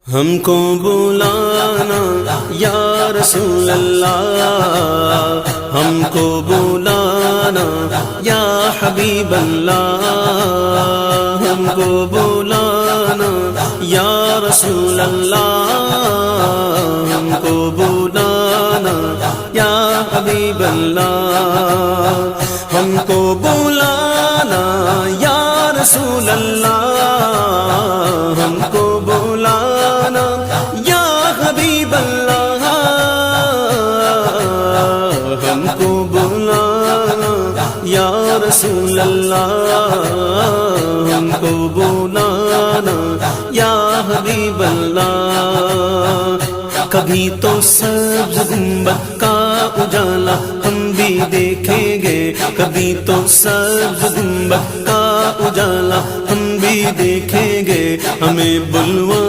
ہم کو بلانا یا رسول اللہ، ہم کو بلانا یا حبیب اللہ، ہم کو بلانا یا رسول اللہ، ہم کو بلانا یا حبیب اللہ، ہم کو بلانا یا رسول اللہ، ہم کو بلانا یا حبیب اللہ، ہم کو بلانا یا رسول اللہ، ہم کو بلانا یا حبیب اللہ۔ کبھی تو سبز گنبد کا اجالا ہم بھی دیکھیں گے، کبھی تو سبز گنبد کا اجالا ہم بھی دیکھیں گے، ہمیں بلوا